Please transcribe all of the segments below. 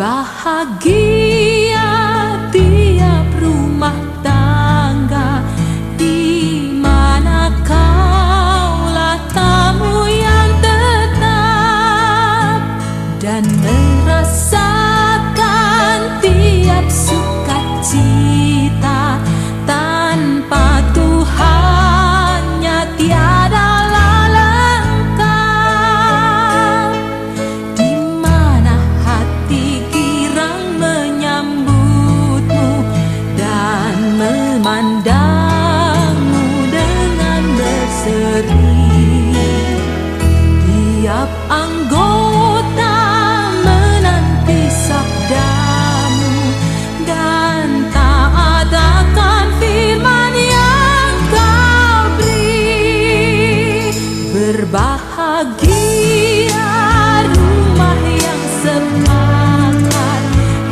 Berbahagia tiap rumah tangga di mana kaulah tamu yang tetap dan merasakan tiap sukacita. Tanpa Tuhannya tiadalah lengkap. Di mana hati girang menyambutmu dan memandangmu dengan berseri. Tiap anggota menanti sabdamu dan taat akan firman yang kau beri. Berbahagia rumah yang sepakat,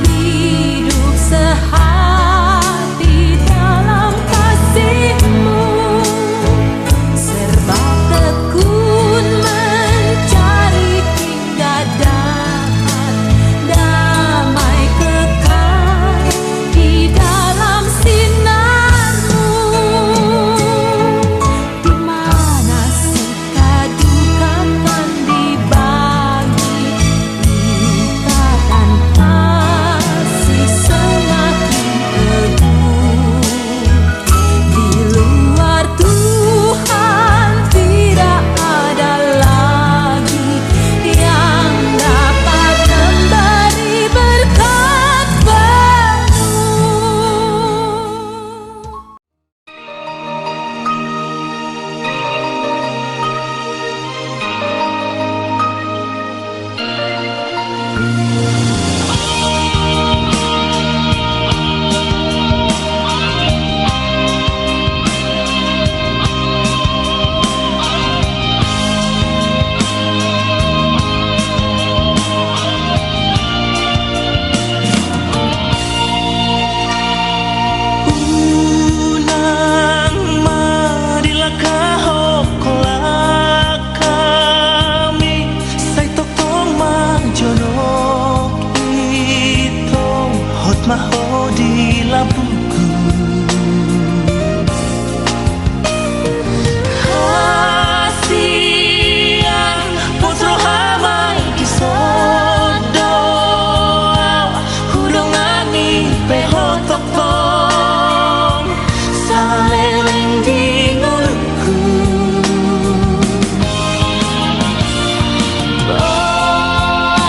hidup sehati dalam kasih-Mu, serba tekun mencari hingga dapat damai kekal di dalam sinar-Mu. Di mana suka duka kan dibagi, ikatan kasih semakin teguh. Di luar Tuhan tidak ada lagi yang dapat memberi berkat penuh. Unang marilah kahokola kami say tokong majonok ito hot maho di labuku hasiang puso hamay kisodo hulungan peho tokong sa leleng dingulku.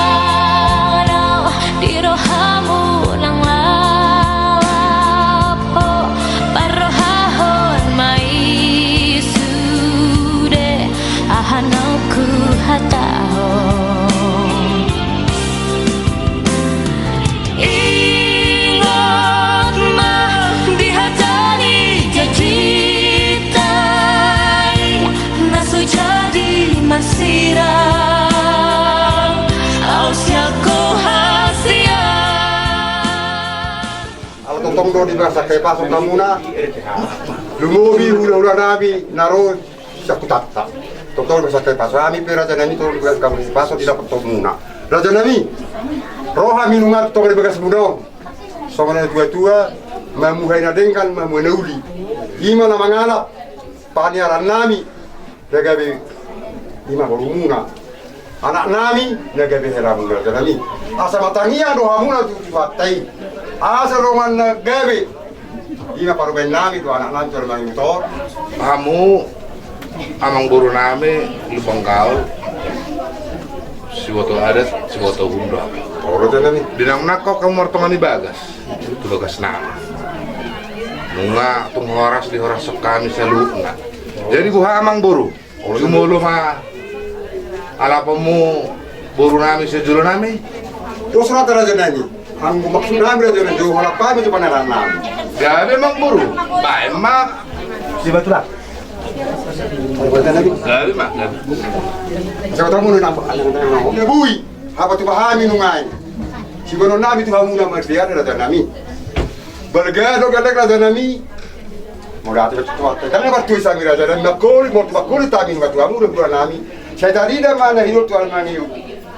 Baraw di rohamu ng lalapo, parohahon maisude ahanaw ku hatahon. Ingat mah dihatani jajitay nasoy jadi masirang ausya ko hasia. Al totong do di basa kay pasok na muna. Lumubi hula-hula nabi naro sa kutatta. Totong basa kay pasok ami pero raja nami to lugar kamu di pasok tidak potong muna. Raja nami roha minungat to di bagas budong. Somana tua-tua mamuhay na dengkan mamuhay na uli. Ima na mangalap paniaran nami nagabi ima borumuna. Anak nami nagabi heramuna raja nami. Asa matangia do hamuna tu difatai. Asa roman nagabi ima paruben nami tu anak nami tu nami motor. Kamu amang buru nami lubang kau si woto adat si woto hunda Oro raja nami. dinang nako kamu martongani bagas itu bagas nama nunga tung horas di horas sok kami selupna jadi buha amang buru sumulu ma alapamu buru nami sejulo nami Terus rata raja nami. Ang maksud nami raja nami jo halap kami tu panaran nami. gabe mang buru bae mak Si batulah. Raja nami. gabe mak gabe Sa tamu na nampak alang tayo. Oke bui. Apa tu pahami nungai. Si gono nami tu hamuna martiar raja nami. Bergado gadek raja nami. Mula tu tu. Kami bertu sami raja nami makoli tamin watu hamuna bulan nami. Saya tadi dah mana hidup tu almani.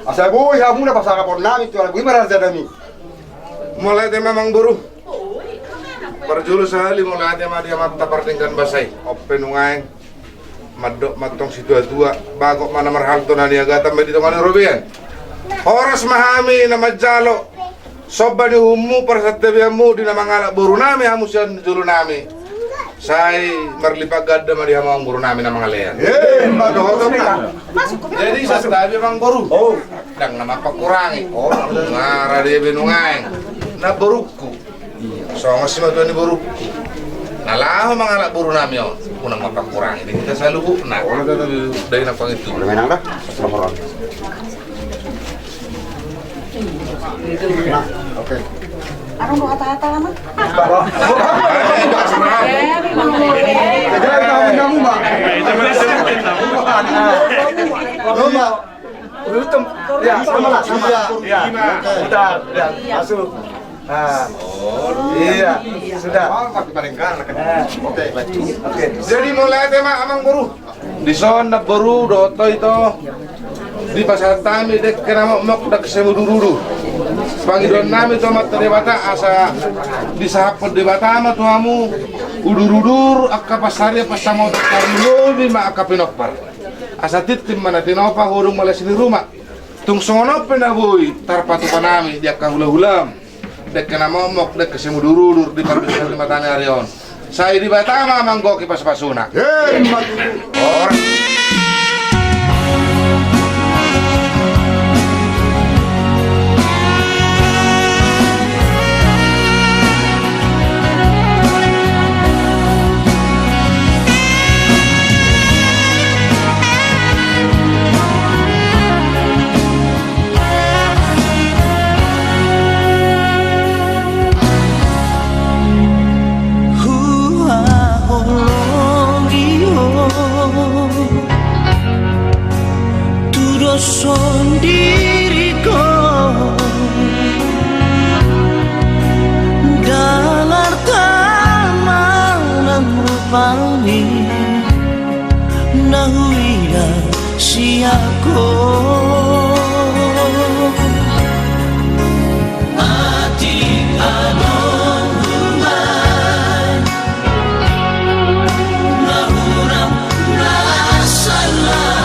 Asa boy hamuna pasaka pon nami tu ala gimana raja nami. Mulai tema Mang Buru. Perjulu sehali mulai tema dia mata pertingkan basai. Open ungaeng. Madok matong situ tua bagok mana marhalto na niya gata medito mana Rubian. Horas mahami na majalo. Soba ni humu para sa tebiamu di na mangalak buru nami hamusian julu nami. Saya merlipat gada mah dia Mang Buru nami na mangalean. Madok na. Jadi sa tabi Mang Buru. Oh, Dang nama pakurangi. Oh, ngara dia binungaeng. Na buruku. So ngasih mah ni buruku. Nalah mangalak buru nami on. Unang mapakurangi. Di kita selalu bukna. Dari nang pangitu. menang dah. Selamat. Nah, oke. Arong mau kata-kata lama? Jadi kamu Mbak. Mbak. Belum, ya sama lah, sama. Ya, sudah, masuk. Nah, iya, sudah. Oke. Oke. Jadi mulai tema Mang Buru. Di sana Buru doto itu di pasar tami dek kena mok dak semudururu. Pangidon nami to mat debata asa di sahap debata ama tuamu udur-udur akka pasarya pasamo karlo di ma akka pinokpar. Asa titim mana tinopa hurung malas di rumah. Tung songono penaboy tarpatu panami dia kahula-hulam. Dek kena momok dek kesemudurur di parbisa di matanya arion. Saya di Batama manggo ki pas-pasuna. Orang sondiriku dalar tamanang rupani nahuida siako adik anon rumah nahuram nasalah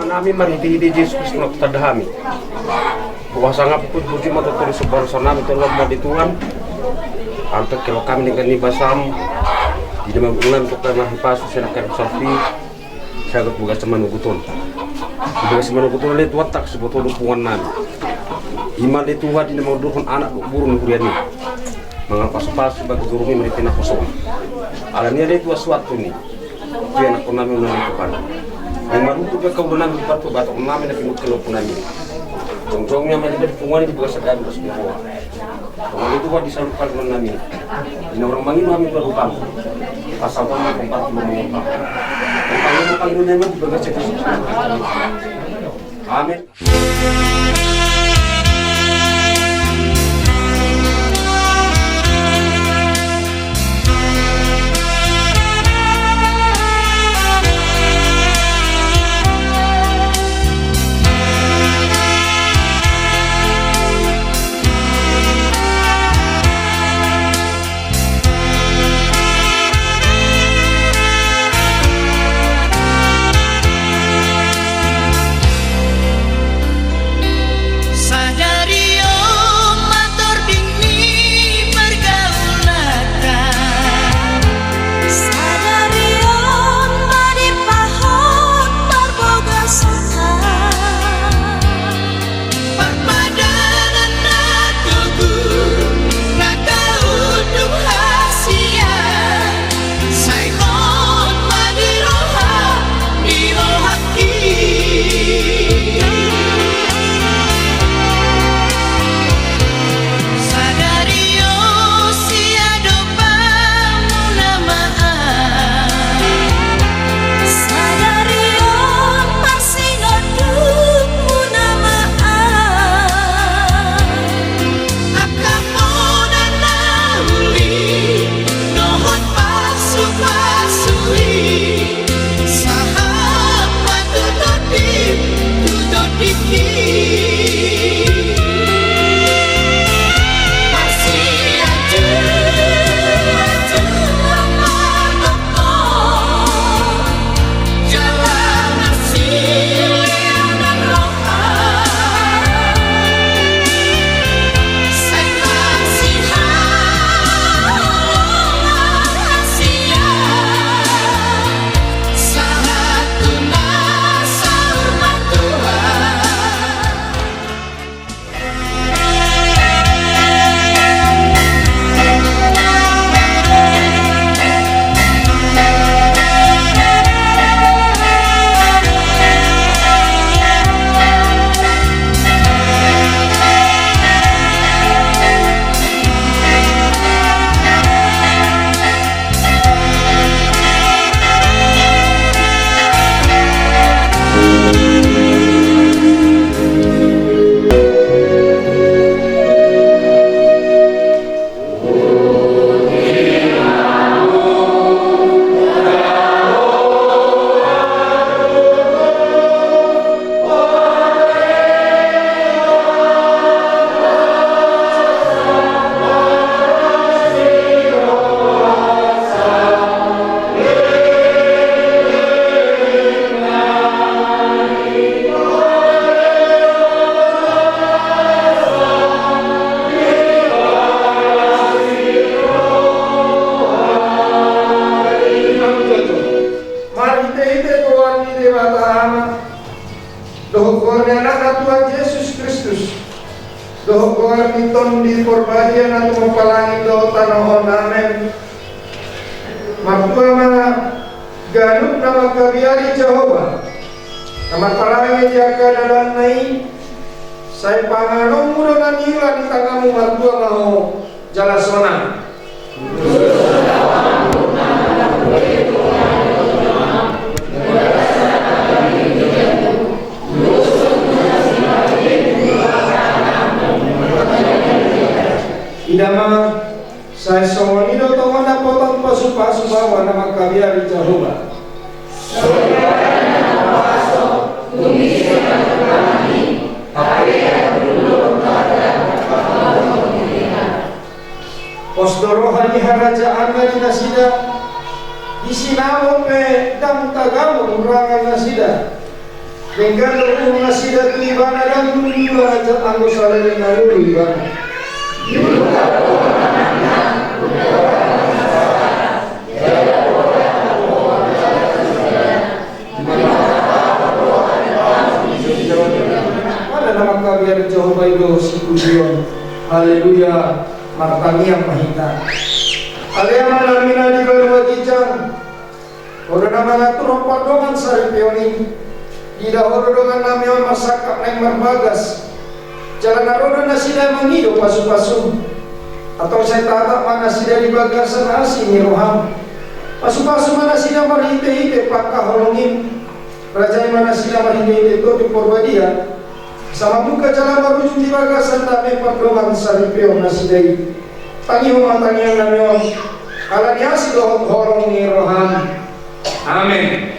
Nami mariti di Jesus nak tadahami. Puasa ngap pun puji mata tulis sebar sanami tolong madituan. Antek kalau kami dengan basam di dalam bulan untuk tanah hipas senakan selfie. Saya agak buka seman uguton. Buka seman uguton lihat watak sebotol dukungan nami. Iman itu di nama duhun anak burung kuriani. Mengapas pas bagi durungi meritina kosong. Alania dia itu suatu nih. Itu yang aku nami unang itu kan. Memang itu kau unang itu batu batu nami nak pinuk kilo punami. Jongjongnya macam dari pungan itu bukan sedang terus dibawa. Kalau itu kan disalurkan ke nami. Ini orang mangi nami baru kamu. Asal kamu 4 kilo mengembang. Kalau dunia memang dibagai cekis. Amin. Dohor iton di korbajian atau mempalangi do tanah amen. Maktua ganuk nama kabiari Jehovah. Nama palangi jaka dalam nai. Saya panganong muda nanila di tanganmu maktua mau jalasona. Idama saya songonido tongona potong pasu-pasu bawa nama kabiari Jehovah. Osdoro hari harajaan dari nasida di sinamo pe dam tagamo urangan nasida. Dengan nasida tu ibana dan ibana jat anggo salari nalulu ibana. Ada nama kabiari Jehovah itu sikusion. Haleluya, martani yang mahita. Alema namina di baru kijang. Ora nama ngatur padongan sari pioni. Ida ora dengan namanya masakap nang marbagas. Jalan aroda nasida mangido pasu-pasu. Atau saya tata mana sida di bagasan asi niroham. Pasu-pasu mana sida marhite-hite pakah holongin. Raja mana sida marhite-hite itu di Purwadia. Sama muka jalan baru di bagasan tapi padongan sari pion nasidai. Tangi homa tangi yang namanya. Ala diasi dohot holong niroham. Amin.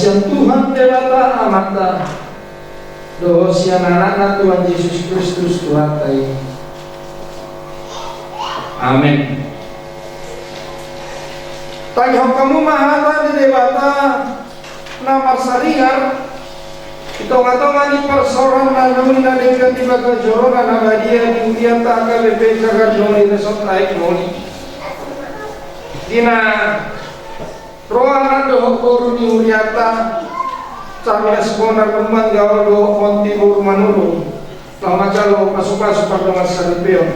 Tuhan dewata amata doa siang anak Tuhan Yesus Kristus Tuhan tay. Amin. Tanya kamu mahata di dewata nama sariar itu ngatong di persoran dan namun dengan di bagai jorongan nama dia di ulian tak KBP jaga joni resort naik moni dina roana doh koru di uliata sampai sekolah teman gaul do konti manulu lama calo masuk-masuk pada masa depan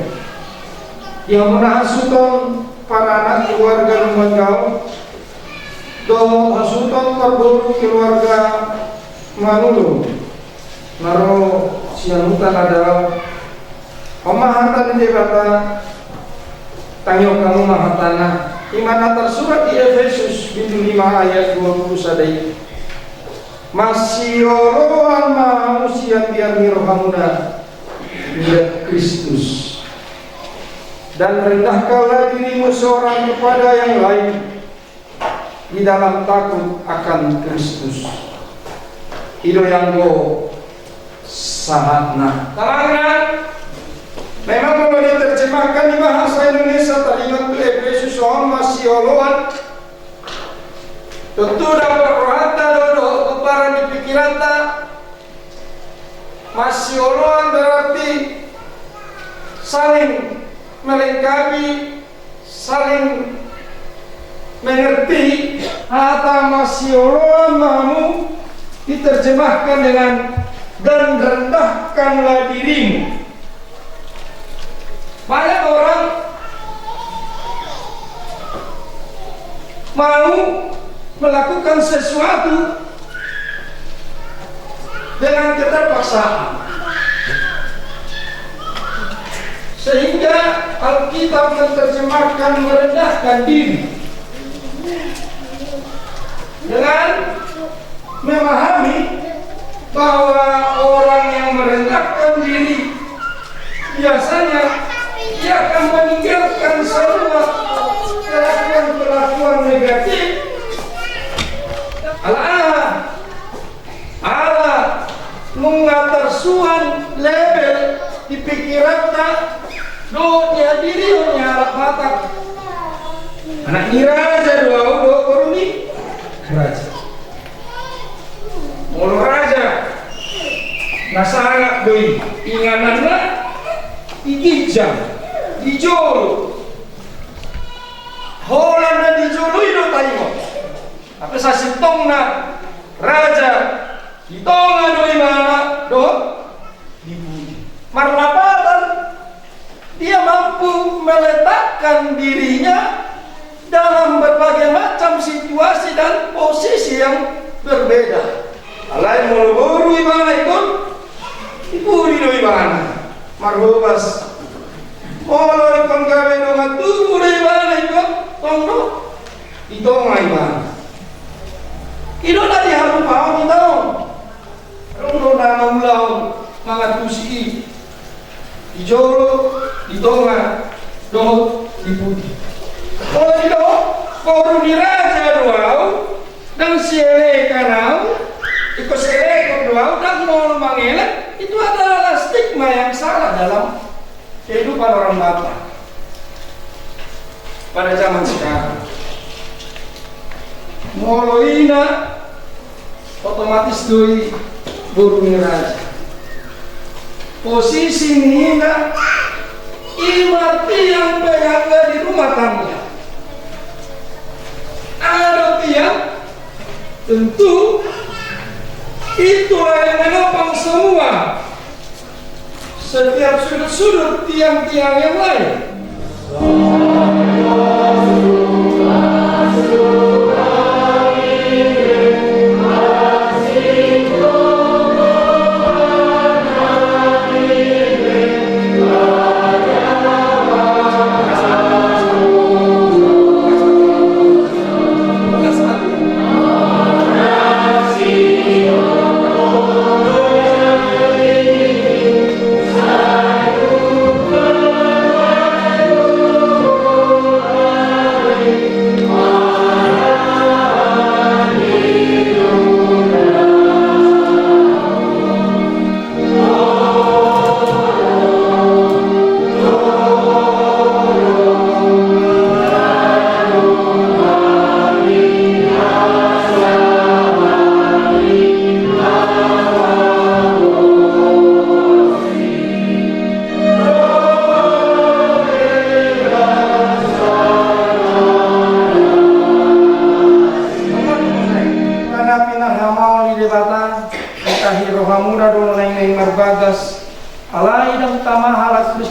yang menahasuton para anak keluarga rumah gaul do hasuton terburu keluarga manulu naro sianutan adalah pemahatan di debata tanyok kamu mahatana imana tersurat di Efesus 5 ayat 20 sadai masih orang manusia biar rohamuna biar Kristus dan rendahkanlah dirimu seorang kepada yang lain di dalam takut akan Kristus. Ido yang go sahatna. Tamangan. Memang kalau diterjemahkan di bahasa Indonesia teringat tu Efesus orang masih oloan. Tentu dapat rohata dodo kebaran di pikiran tak masih oloan berarti saling melengkapi, saling mengerti. Atau masih oloan mamu diterjemahkan dengan dan rendahkanlah dirimu. Banyak orang mau melakukan sesuatu dengan keterpaksaan, sehingga Alkitab menerjemahkan merendahkan diri dengan memahami bahwa orang yang merendahkan diri biasanya dia akan meninggalkan semua perlakuan negatif. Allah mengatur suan level di pikirannya doanya diri harap mata anak raja dua koruni raja mulu raja nasara doi inganannya digijang dijolo Holanda dijolo itu tayo apa sasitong na raja ditonga doi mana do dibunuh marlapatan dia mampu meletakkan dirinya dalam berbagai macam situasi dan posisi yang berbeda. Alai mulu imana itu iburi do imana marhubas molo ikon gawe dengan tubuh do imana itu tondo itonga imana ido tadi haru paham itu rondo nama ulang mangatusi ijolo di donga do dipuji. Kalau di do koru di raja doau dan siele kanau ikut siele doau dan mau mangele itu adalah stigma yang salah dalam kehidupan orang Batak pada zaman sekarang. Moloina otomatis doi burung raja. Posisi nina imarti yang penjaga di rumah tangga. Ada tiang tentu itulah yang menopang semua setiap sudut-sudut tiang-tiang yang lain.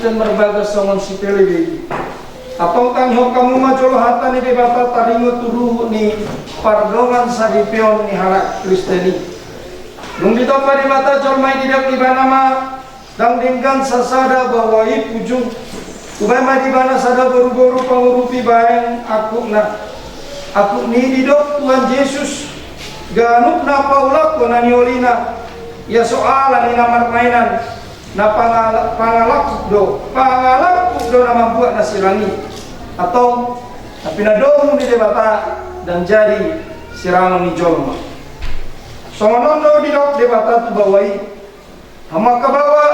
Dan berbagas songon sipele begi atau kang ho kamu majolo hata ni debata taringo turu ni pardongan sadipion ni halak Kristeni nung dito pa debata jol mai didak di banama dang dinggan sasada bahwa i pujung ubay mai di bana sada boru-boru pangurupi bayang aku ni didok Tuhan Yesus ganup na paulak ko na niolina ya soalan ni namar mainan na pangalakuk do na membuat nasirangi atau pinadong di debata dan jadi sirangan ni jolma songonondo di dok debata tu bawai hama kabawa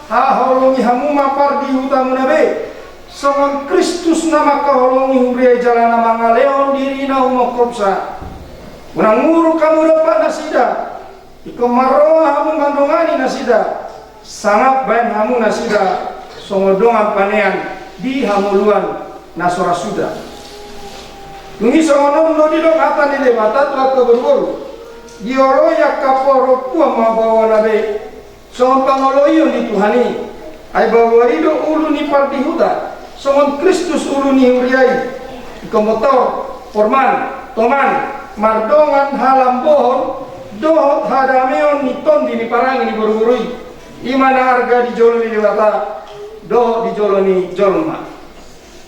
ha holongi hamu mapar di hutamu nabe songon Kristus nama kaholongi huria jalan nama ngaleon diri na umokropsa unang nguru kamu dapat nasida ikomaroa hamu mandongani nasida sangat baik hamu nasida songodongan panean di hamuluan nasora suda nungi songonon no di dok hata ni debata tua keberburu dioro ya kaporo tua mabawa nabe songon pangoloyon di Tuhani ay bawa ido ulu ni pardihuta songon Kristus ulu ni huriai ikomotor forman toman mardongan halam bohon dohot hadameon ni tondi ni parangi ni buru-burui imana harga dijoloni dewata do dijoloni jolma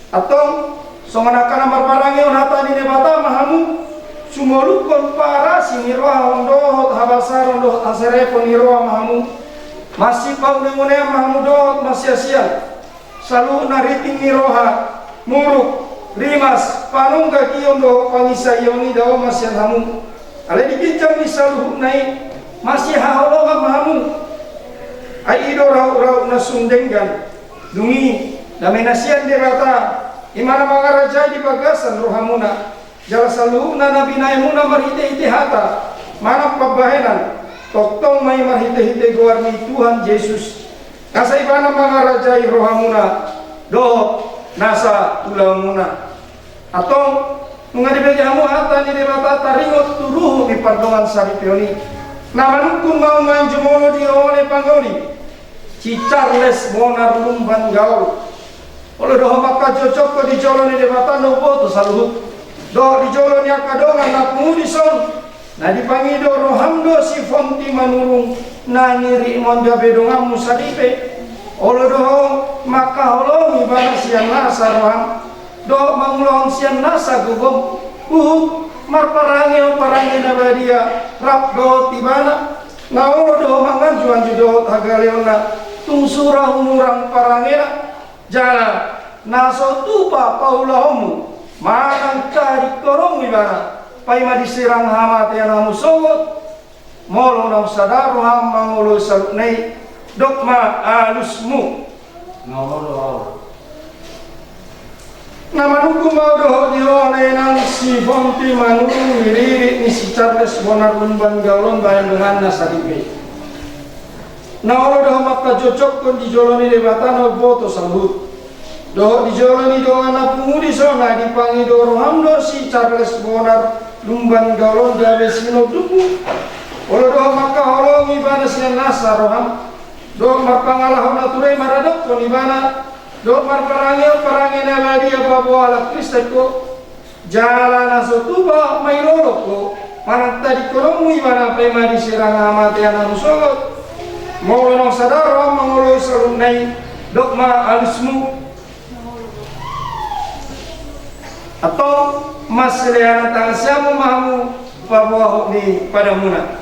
atau songanakana marparangi onata ni dewata mahamu sumolukon para siniroa ondohot habasar ondohot aserepon niroa mahamu masih pau demone mahamu dohot masih asia selalu nariting niroha muruk rimas panungga kiondo pangisayoni dawa masih hamu ale dibincang ni selalu naik masih haholongan mahamu ai ido rau na sundenggan dungi damenasian derata imana mangaraja di bagasan rohamuna jala saluhuna nabi naimuna marhite-hite hata mana pabahenan toktong mai marhite-hite goarni Tuhan Yesus kasa ibana mangaraja rohamuna do nasa tulamuna atau mengadibe jamu hata ni derata taringot turuh di pardongan saripioni namanukung mau nganjumono di oleh panggoli cicarles monar lumban gaul oleh doh maka cocok ko di joloni debata no boto saluhut do di joloni akadongan na pengudison na dipangido rohamdo si fonti manurung na niri monda bedongamu sadipe oleh doh maka holongi bana sian nasa roham do mangulong sian nasa gugom marparangi na badia rap do tibana naolo do mangan juan judo hagaleona tung surah umurang parangena jala naso tupa paulahomu manang cari korong ibara pai ma diserang hama tianamu sogot molo nam sadaro ham mangolo salunei dokma alusmu nama nuku mau doho dione nang si fonti manuru miriri ni si Charles Bonar Lumban Gaulon bayang dengan nasaribe na olo doho maka cocok kon dijoloni debatano boto sambut doho dijoloni doho anak pungudi sona dipangi do rohamdo si Charles Bonar Lumban Gaulon gawe sino duku olo doho maka holongi bana sinan nasa roham doho marpangalah nature maradok kon ibana do parangi nabadi apa buala Kristeko jalan asotuba mai loloko manang tadi kolong ibana pe madi serang amate anu sogot mau nong sadaro mangolo salunai dokma alismu atau masleana tangsiamu mahamu pabuah ni pada muna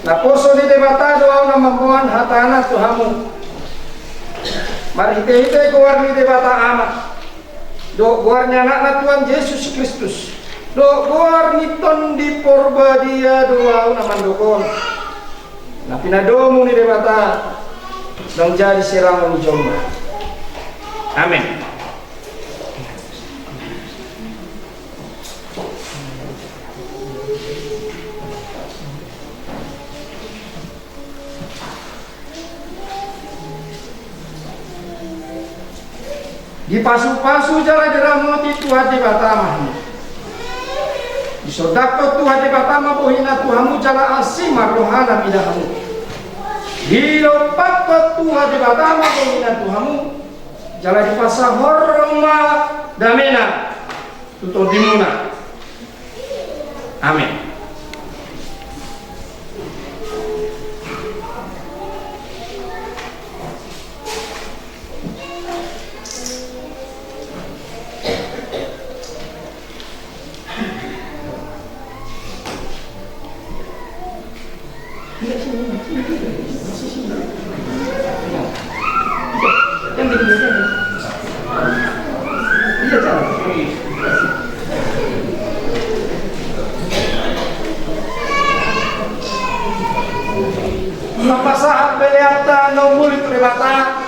na poso di debatado au na mambuan hatana tuhamu mari hite goar ni debata ama do goarnya anak na Tuhan Yesus Kristus do goar ni ton di porbadia do au na mandokon na pinadomu ni debata dong jadi serang ni jomba amin. Di pasu-pasu jala deramoti Tuhan di batama di sodako Tuhan di batama bohina Tuhamu jala asima rohana midahamu di lopako Tuhan di batama bohina Tuhamu jala di pasahorma damena tutur dimuna amin. Mapasahat beliata no mulit rebata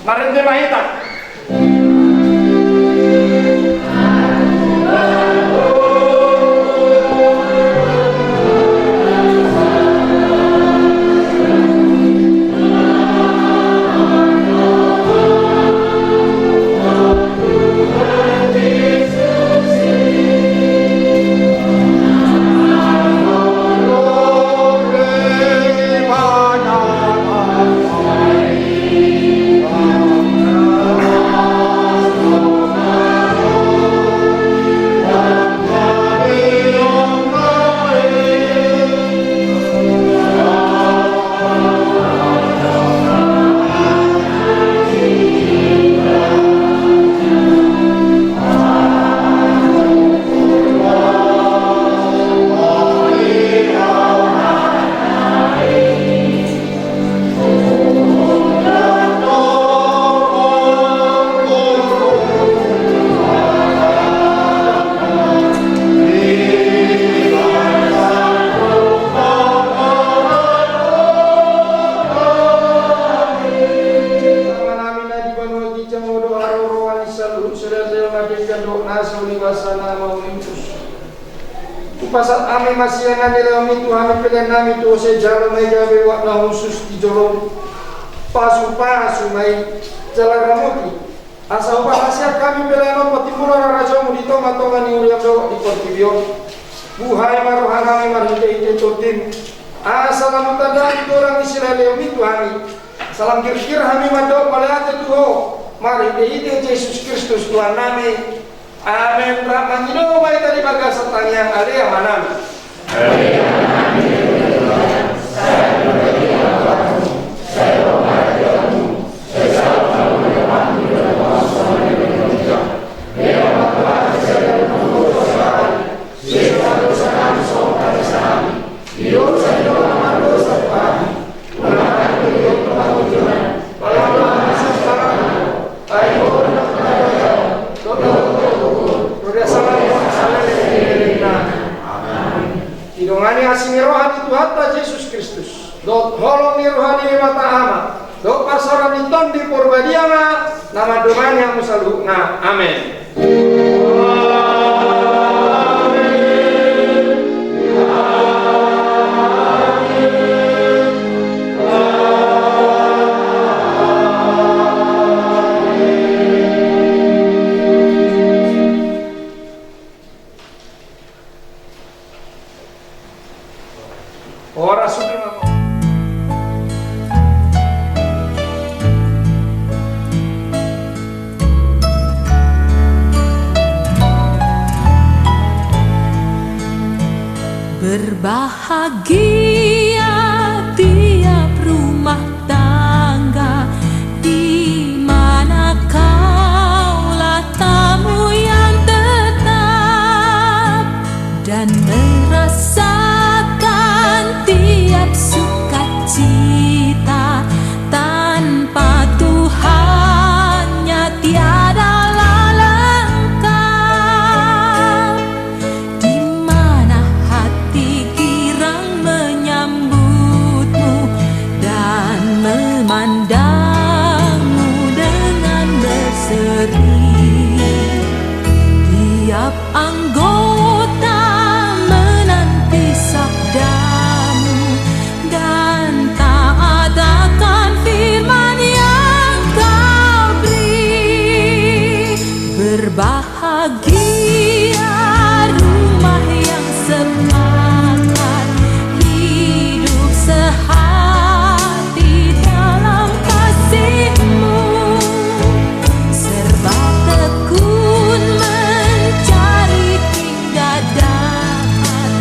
marende mahita do nasu ni wasana maulitus. Pasat ame masih nila mi tu ame pilihan nami tu se jalo mai gawe wak na khusus di jolong pasu mai jalan ramoti. Asa upah hasil kami pilihan opo timur raja mu di tonga ni uriam do di portibio. Buhai maruhan kami marhite ite totin. Assalamu tanda itu orang Israel yang itu kami. Salam kir-kir kami madok malate tuho. Mari ite Yesus Kristus Tuhan nami. Amin. Ramangino baik tadi bagas setang yang ada yang mana? Idongani asimi rohani Tuhan Yesus Kristus. Dot holong ni rohani mata ama. Dot pasaran iton di Purbadiama. Nama domani yang musalukna. Amin. Ora sudah Berbahagia tiap rumah tangga di mana kaulah tamu yang tetap dan merasakan tiap sukacita tanpa Tuhannya tiadalah lengkap. Di mana hati girang menyambutmu dan memandangmu dengan berseri. Tiap anggota menanti sabdamu dan taat akan firman yang kau beri. Berbahagia rumah yang sepakat hidup sehati dalam kasih-Mu, serba tekun mencari hingga dapat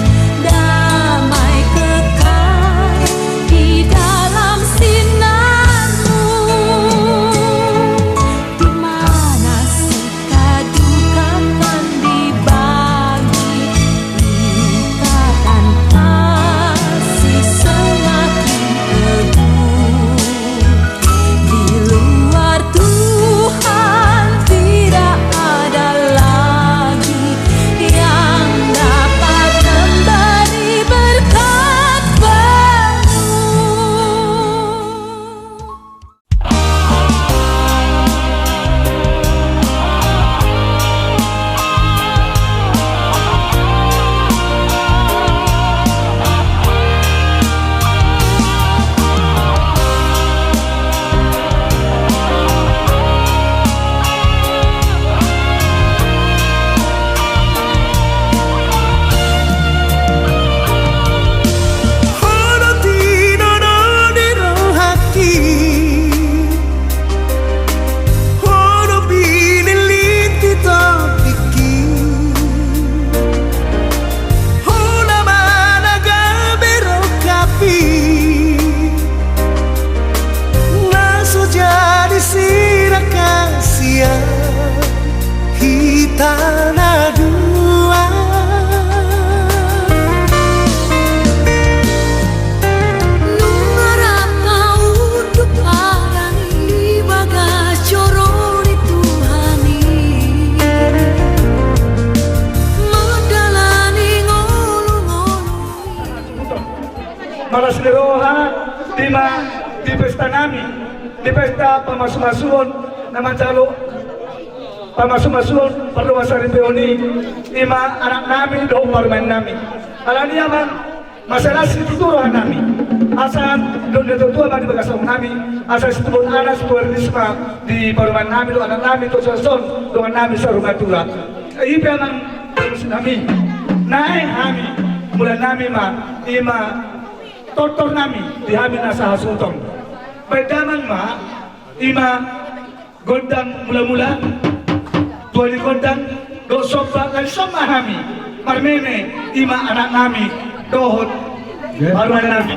damai kekal di dalam sinar-Mu. Di mana suka duka kan dibagi, ikatan kasih semakin teguh. Di luar Tuhan tidak ada lagi yang dapat memberi berkat penuh. Malas leroha di pesta nami, di pesta pemasuk-masuon na mancalo pamasumasun perlu masari peoni ima anak namin do parmain namin alani aman masalah situturuan namin asal do netutua bagi bagasong namin asal situbun anak situbun risma di parmain namin do anak namin to sason do namin sa rumah tua ipe nang namin naik kami mula namin ma ima totor namin di kami nasa hasutong bedaman ma ima godang mula-mula tuan godang do sopa kan sama kami marmene ima anak kami dohot baru nami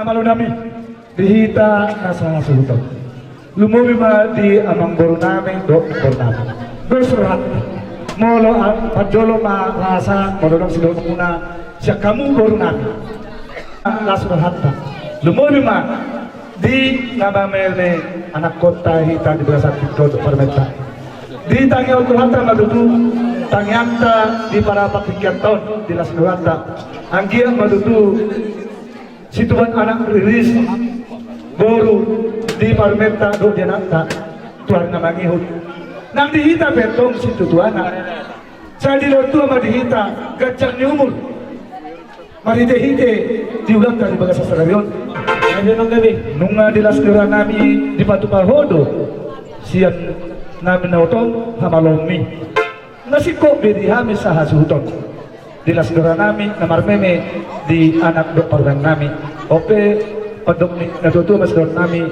Namalu nami dihita nasa sultan. Lumumi ma di amang boru nami do boru nami. Bersurat molo pajolo ma rasa mododong silo muna siya kamu boru nami. Lasurat hatta Lumoni ma di nabamerne anak kota hita di Begasan Tikon Parmenta. Di tangi hata madudu tangi akta di para patikian tahun di Lasnurata. Anggia madudu situan anak riris boru di Parmenta do janata tuan namangihut. Nang dihita betong situ tuana. Saya di lotu sama dihita gajah ni umur. Mari dehite diulang dari Begasan Sarabion. Nunga di Lasnura nami di Batu Pahodo siap nami nautong hamalomi nasi kok bedi hami saha suhuton di Lasnura nami namar meme di anak dok parban nami ope padok ni natutu mas dok nami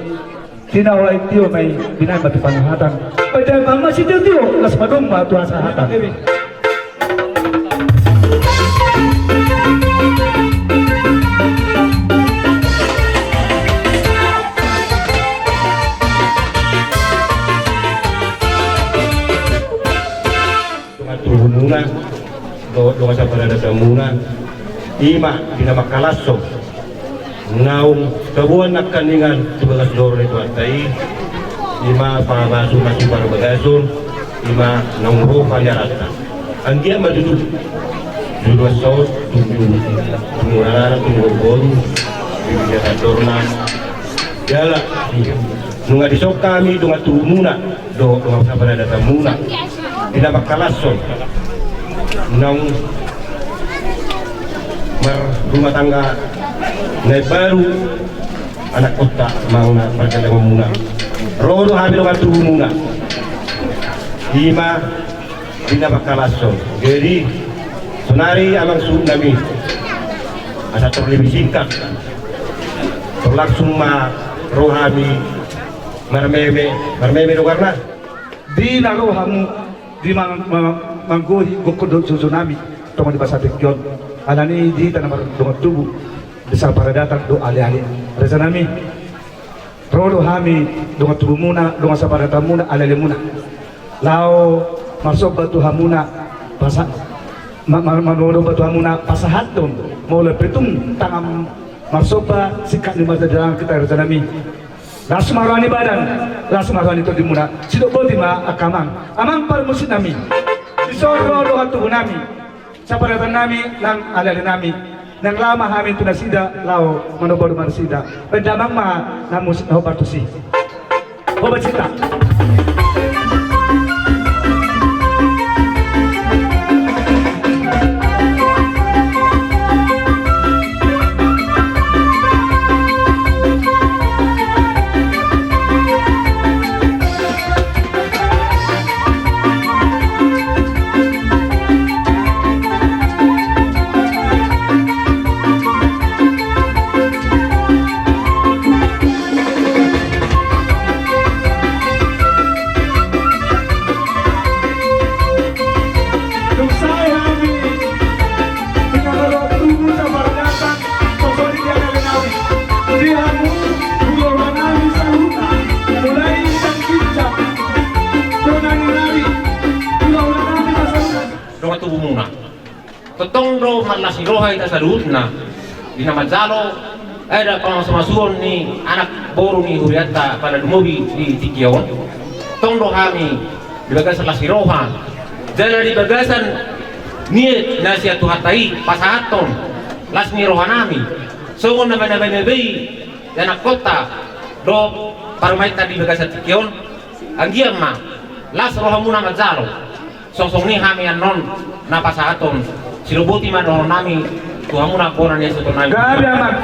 tinawai tio mai binai batu panahatan pada mama si tio las padong batu asahatan. Muna doa sa parada muna ima pinamakalasog naung kabuan na kaningan tubagas loro nito atay ima pamaso na para bagason ima naungro panyarata anggia madudu dua saus tumurana tumurgon bibigyan sa dorna yala nunga disok kami dunga muna doa sa parada muna pinamakalasog nang rumah tangga naik baru anak kota mau na perjalanan muna rodo hamil waktu muna lima pinabakalason jadi sonari amang tsunami asa terlebih singkat terlangsung ma rohami marmeme dogarna Di narohamu di manggohi gokodo tsunami tong di Basa Tikyon alani di tanah dengan tubuh besar para datang do ali-ali rasa nami rodo hami dengan tubuh muna dengan sapara tamuna ali-ali muna lao masuk batu hamuna basa manodo batu hamuna pasahatun mau lepetung tangam marsoba sikat di mata jalan kita rasa nami langsung marwani badan langsung marwani itu dimuna sidok boti ma akamang amang par musim nami disoro doa tubuh nami saparatan nami nang alali nami nang lama hamin tu nasida lao manobodo mansida pendamang ma namus naho partusi obat cita totong ro malasi rohay na sa luhut na binamadzalo ada pamasamasuon ni anak boro ni Huriata pada lumubi di Tikyon tong ro kami di bagasan lasirohan dala di bagasan niat nasiat tuhatai pasahaton las ni rohanami so na manabay anak kota do parumaita di bagasan Tikyon anggiam ma las rohamuna madzalo song ni kami anon na pasahaton silubuti man roh nami tuhamuna koran yesu to nami gabi amat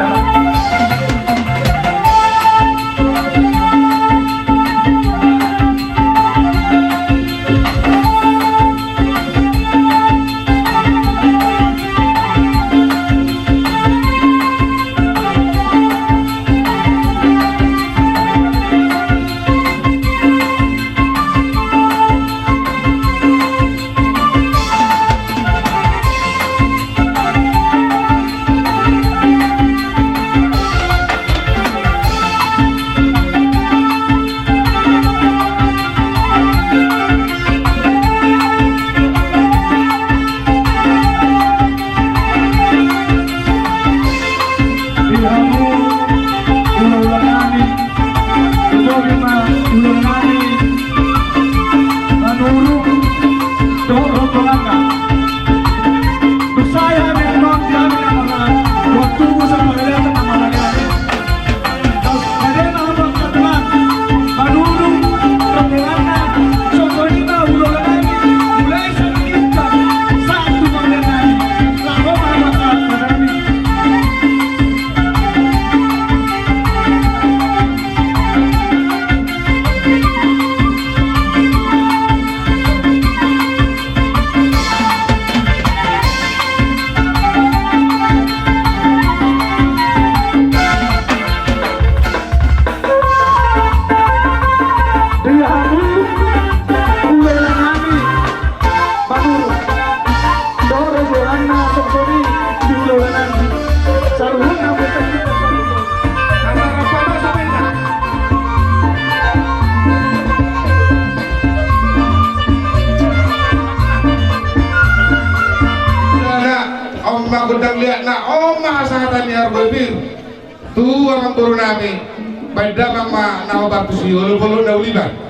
pasahatan ni arbebir tu amang buru nami pada mama nama bapsi ulu nauliban.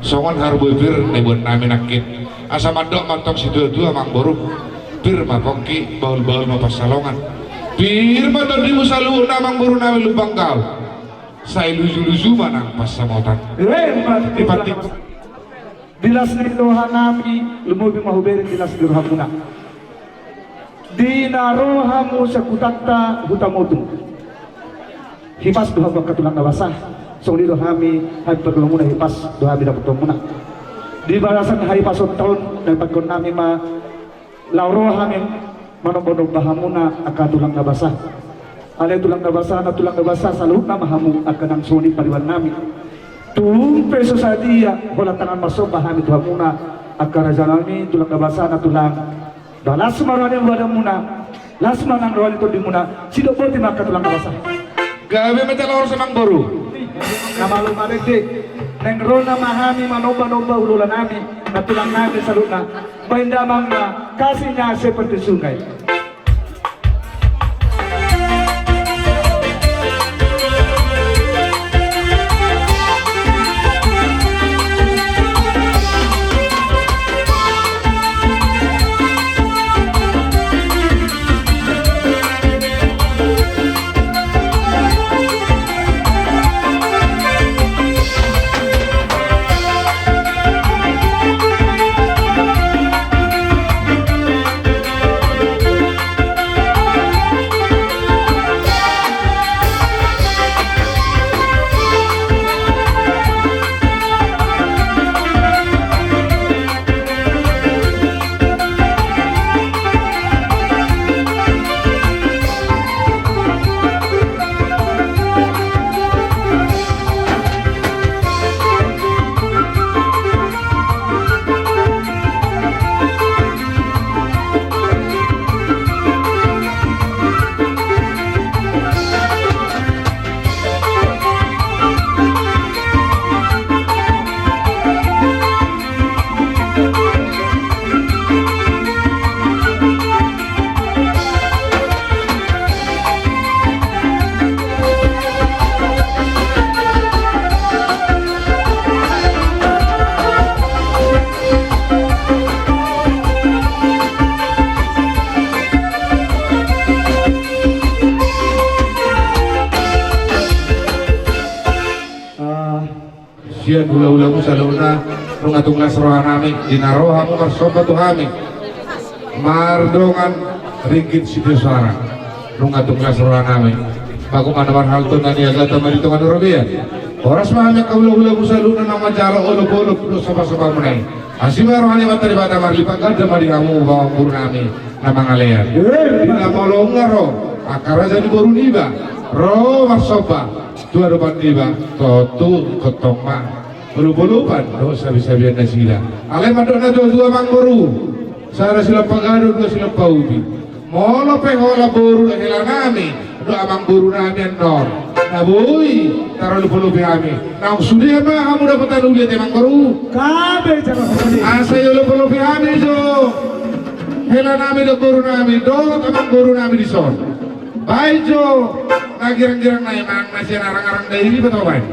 songon harbebir nebun nami nakit asa mandok mantong si dua mang boruk bir mapongki baul-baul mapasalongan bir mandok di musalu namang boru nami lubang kau saya luzu-luzu manang pas samotan dipatik dilas ni loha nami lumubi mahuberi dilas dirhamuna dinarohamu sakutatta hutamotu hipas doha bakatulang nawasah song dito kami hay pagkulong muna hipas doha binaputong muna di balasan hari pasok tahun dan pagkon namin lauro kami manobonog bahamuna akatulang nabasa alay tulang nabasa na tulang nabasa sa loob na mahamu akanang suni paliwan namin tuong peso sa dia wala tangan masok bahami tuha muna akaraja namin tulang nabasa na tulang dalas marani wala muna las manang rawal ito di muna sido po tinakatulang nabasa gabi metalor sa mang boru namalu malekti neng rona mahami manoba-noba ululan nami natulang namin sa luna baindamang na kasih niya seperti sungai sian hula-hula mo sa luna nung atong lasrohan namin dinaroha mo marsopa to kami mardongan ringgit si Diyosara nung atong lasrohan namin bago manamar halto na niya gata marito nga nurabiya oras mahami kaula-hula mo sa luna ng manjaro olog-olog no sama-sama mo na asimero hani mataribata marlipag ganda marikamu bawang puro namin na mga leyan dinamolong nga ro akaraja ni Boruniba ro marsopa tuwa depan tiba totu kotoma bulu-bulupan do sabi-sabihan na sila alay madok na dua mang baru sana sila pagado do sila paubi molo pehola baru hela nami do amang baru nami nor naboy taro lupa-lupa kami nah sudah ba kamu dapat ulit emang baru Kabe jangan kembali. asa yo lupa-lupa kami so hela nami do baru nami do amang baru nami di son baik jo nagirang-girang na emang masih narang-arang dari ini betul baik